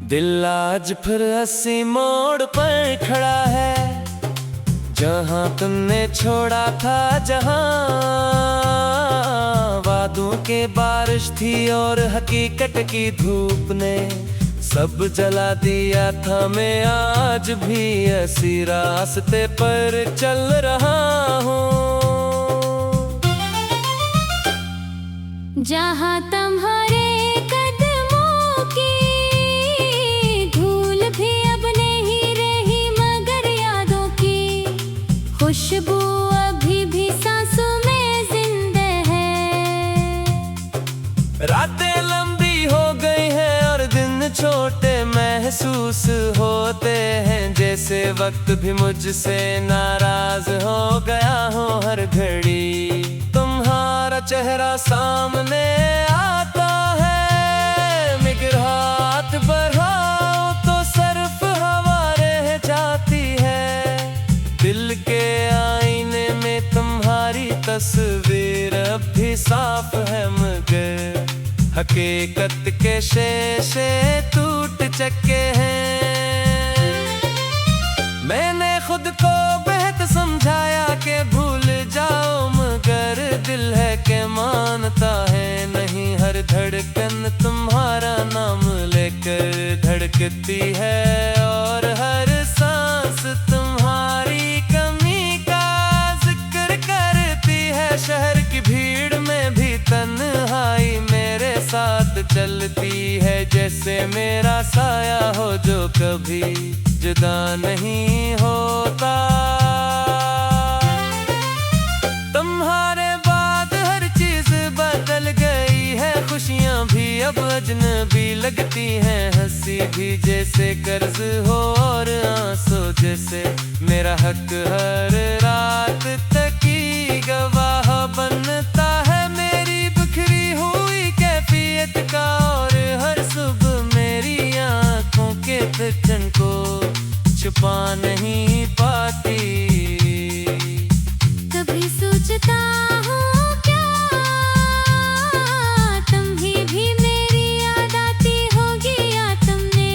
दिल आज फिर हंसी मोड़ पर खड़ा है, जहां तुमने छोड़ा था। जहां वादों के बारिश थी और हकीकत की धूप ने सब जला दिया था। मैं आज भी ऐसी रास्ते पर चल रहा हूँ, जहाँ तुम्हारे कदमों की धूल भी अब नहीं रही, मगर यादों की खुशबू अभी भी सांसों में जिंदा है। रातें लंबी हो गई हैं और दिन छोटे महसूस होते हैं, जैसे वक्त भी मुझसे नाराज हो गया हो। हर घड़ी तुम्हारा चेहरा सामने आता है, निगाह बढ़ाओ तो सिर्फ हवा रह जाती है। दिल के आईने में तुम्हारी तस्वीर अब भी साफ है, मगर हकीकत के शीशे टूट चुके हैं। मैंने खुद को बेहद समझाया कि भूल जाओ, मगर दिल है के मानता है नहीं। हर धड़कन तुम्हारा नाम लेकर धड़कती है और हर सांस तुम्हारी कमी का जिक्र करती है। शहर की भीड़ में भी तन्हाई मेरे साथ चलती है, जैसे मेरा साया हो जो कभी जुदा नहीं होता। तुम्हारे बाद हर चीज बदल गई है, खुशियां भी अब अजनबी लगती हैं। हंसी भी जैसे कर्ज हो और आंसू जैसे मेरा हक हर रात तक की गवाह बनता है मेरी बिखरी हुई कैफियत का। और हर सुबह मेरी आंखों के फिटन को छुपा नहीं पाती। कभी सोचता हूँ क्या तुम्हें भी मेरी याद आती होगी, या तुमने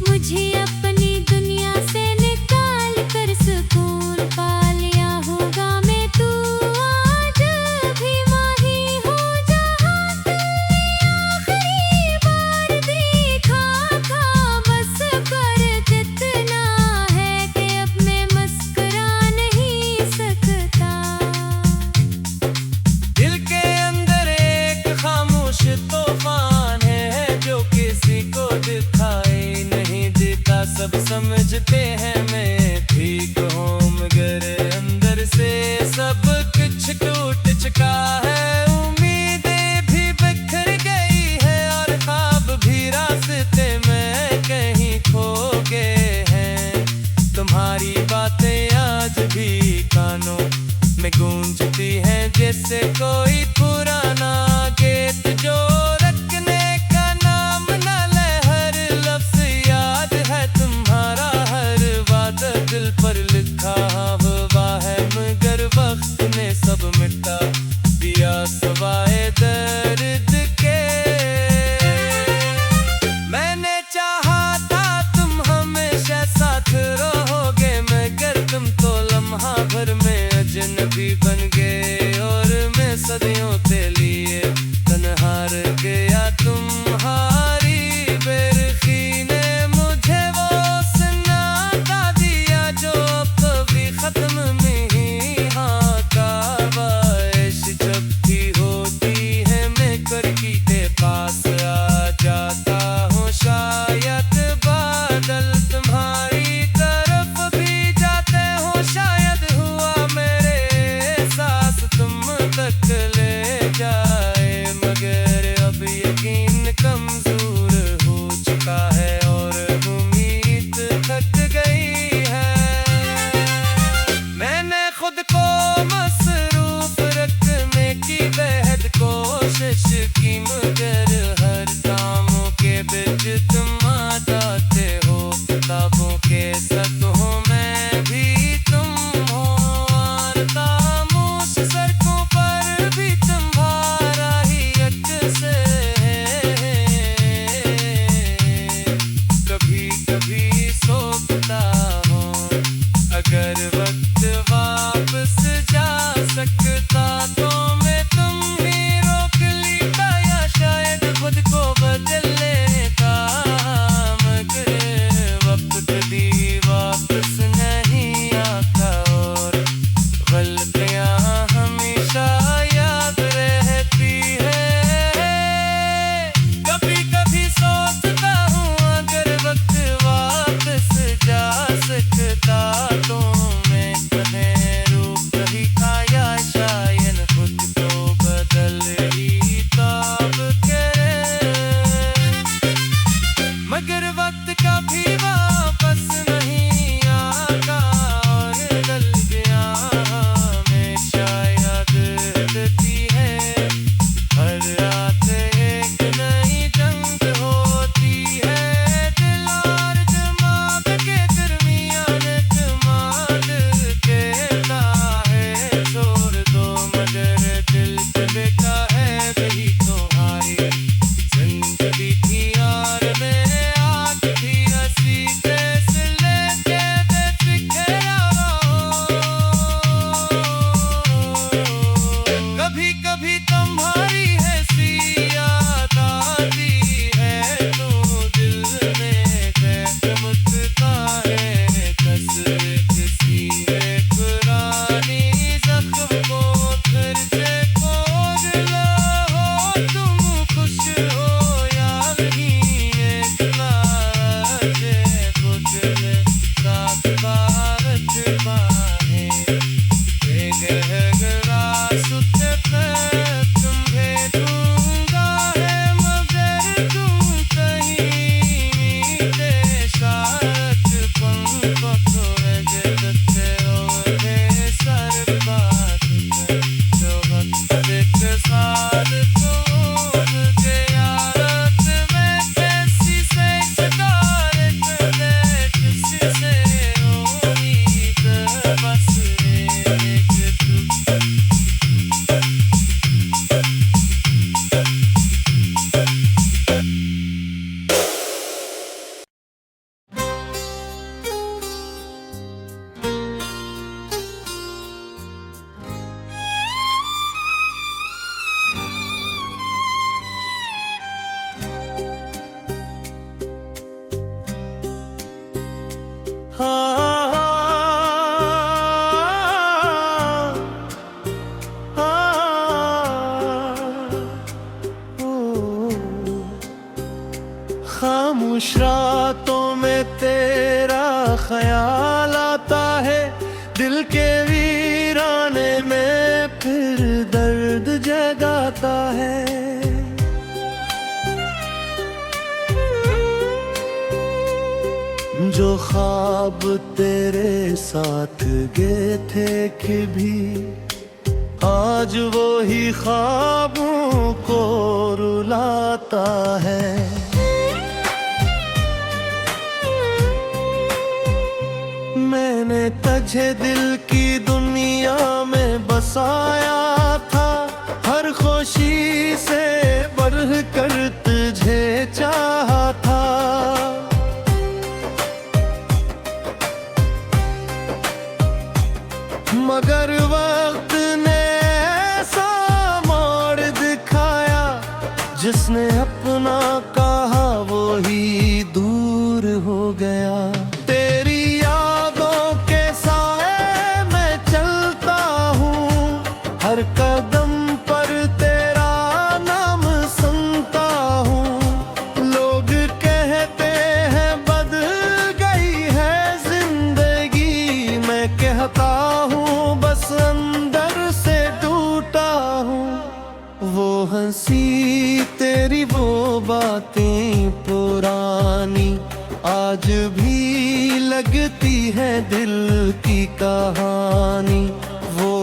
मुझे अपनी दुनिया से निकाल कर सुकून पा लिया होगा। मैं तू आज भी वही हूँ जहाँ आखिरी बार देखा था, बस फर्क इतना है खामोश रातों में तेरा ख्याल आता है, दिल के वीराने में फिर दर्द जगाता है। जो ख्वाब तेरे साथ गए थे कभी, आज वो ही ख्वाबों को रुलाता है। मैंने तुझे दिल की दुनिया में बसाया था, हर खुशी से बढ़कर तुझे चाहा था। मगर वक्त ने ऐसा मोड़ दिखाया, जिसने अपना कहा वो ही दूर हो गया। तेरी यादों के साए में चलता हूँ, हर कदम पर तेरा नाम सुनता हूँ। लोग कहते हैं बदल गई है जिंदगी, मैं कहता हूँ बस अंदर से टूटा हूँ। वो हंसी तेरी वो बातें पुरानी आज भी लगती है दिल की कहानी। वो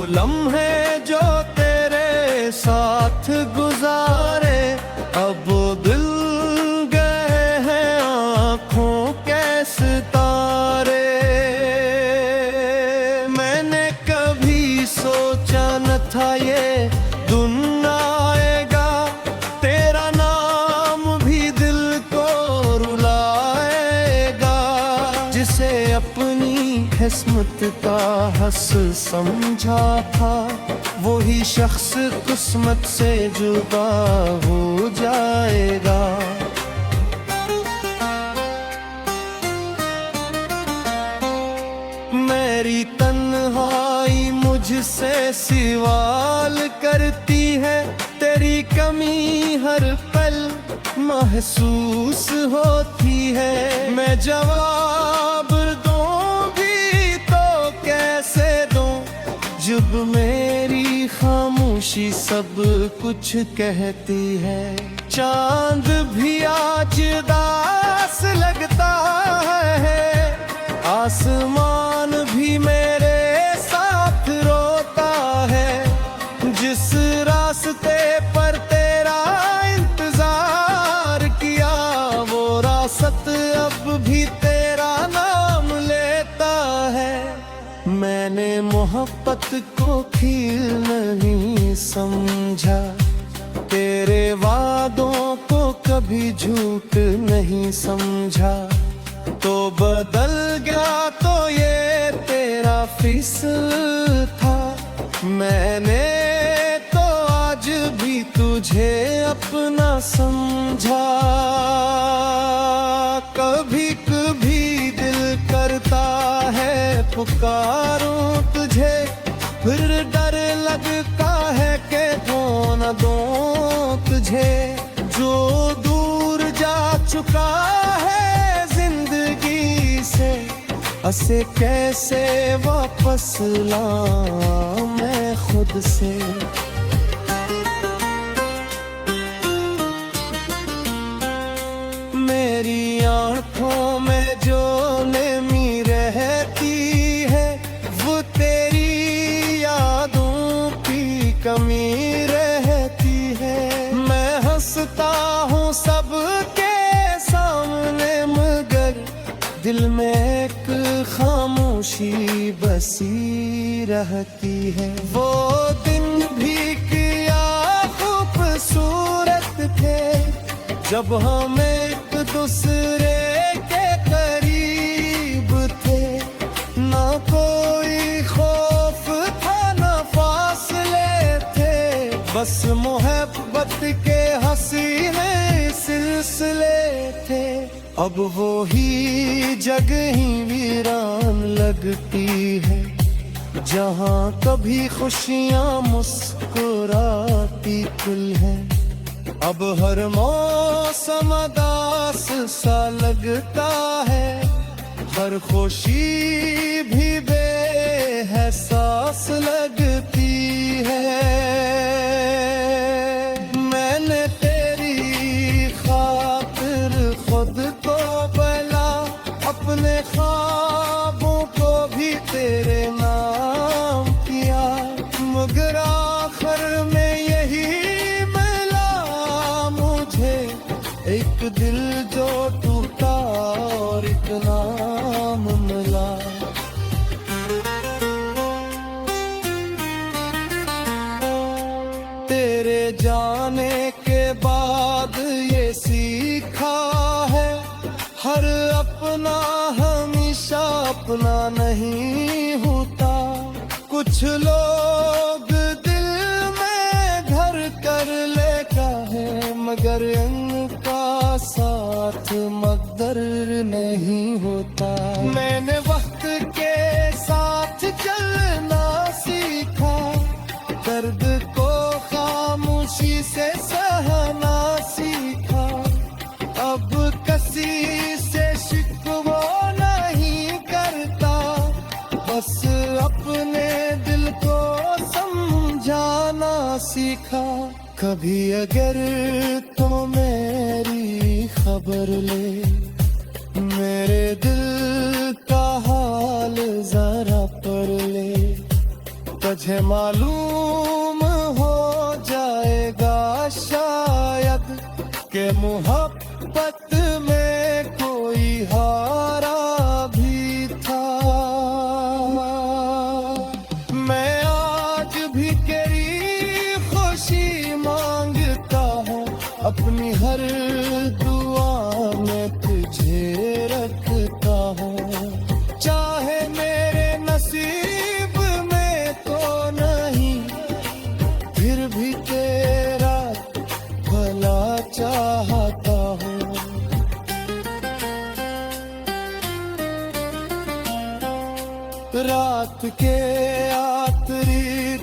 लम्हे जो तेरे साथ गुजारे अब दिल गए हैं आँखों के सितारे। मैंने कभी सोचा न था ये दिन आएगा, तेरा नाम भी दिल को रुलाएगा। जिसे अपनी किस्मत का हंस समझा था, वही शख्स किस्मत से जुदा हो जाएगा। मेरी तन्हाई मुझसे सवाल करती है, तेरी कमी हर पल महसूस होती है। मैं जवाब दूं भी तो कैसे दूं, जब मेरी खामोशी सब कुछ कहती है। चांद भी आज दास लगता है, आसमान भी मेरे साथ रोता है। जिस रास्ते पर तेरा इंतजार किया, वो रास्ता अब भी तेरा नाम लेता है। मैंने मोहब्बत को खेल नहीं समझा, तेरे वादों को कभी झूठ नहीं समझा। तो बदल गया तो ये तेरा फिसल था, मैंने तो आज भी तुझे अपना समझा। कभी कभी दिल करता है पुकारूं तुझे, फिर डर लगता है कि खो न दूं तुझे। जो दूर जा चुका है जिंदगी से, उसे कैसे वापस लाऊं मैं खुद से। मेरी आँखों में जो नमी रहती है, वो तेरी यादों की कमी रहती है। मैं हंसता हूँ सबके सामने, मगर दिल में एक खामोशी बसी रहती है। वो दिन भी क्या खूबसूरत थे, जब हम एक दूसरे के करीब थे। ना कोई खौफ था ना फासले थे, बस मोहब्बत के हसीने सिलसिले थे। अब वो ही जगह ही वीरान लगती है, जहाँ कभी खुशियाँ मुस्कुराती खुल है। अब हर मौसम दास सा लगता है, हर खुशी भी बेहसास लगती है। मैंने तेरी खातिर खुद को बला, अपने ख्वाबों को भी तेरे नाम किया, मगर आखिर में यही मिला मुझे, एक दिल जो टूटा और एक नाम मिला। तेरे जाने के बाद ये सीखा है, हर अपना हमेशा अपना नहीं होता। कुछ लोग दिल में घर कर लेता है, मगर इनका साथ मकदर नहीं होता। मैंने वक्त के साथ चलना सीखा, दर्द को खामोशी से सहना सीखा। अब किसी से शिकवा नहीं करता, बस अपने दिल को समझाना सीखा। कभी अगर तो मेरी खबर ले, मेरे दिल का हाल जरा पढ़ ले, तुझे मालूम हो जाएगा शायद कि मोहब्बत में कोई हारा भी था। मैं आज भी तेरी खुशी मांगता हूँ, अपनी हर दुआ में तुझे रखता हूँ। चाहे मेरे नसीब में तो नहीं, फिर भी तेरा भला चाहता हूँ। रात के आखिरी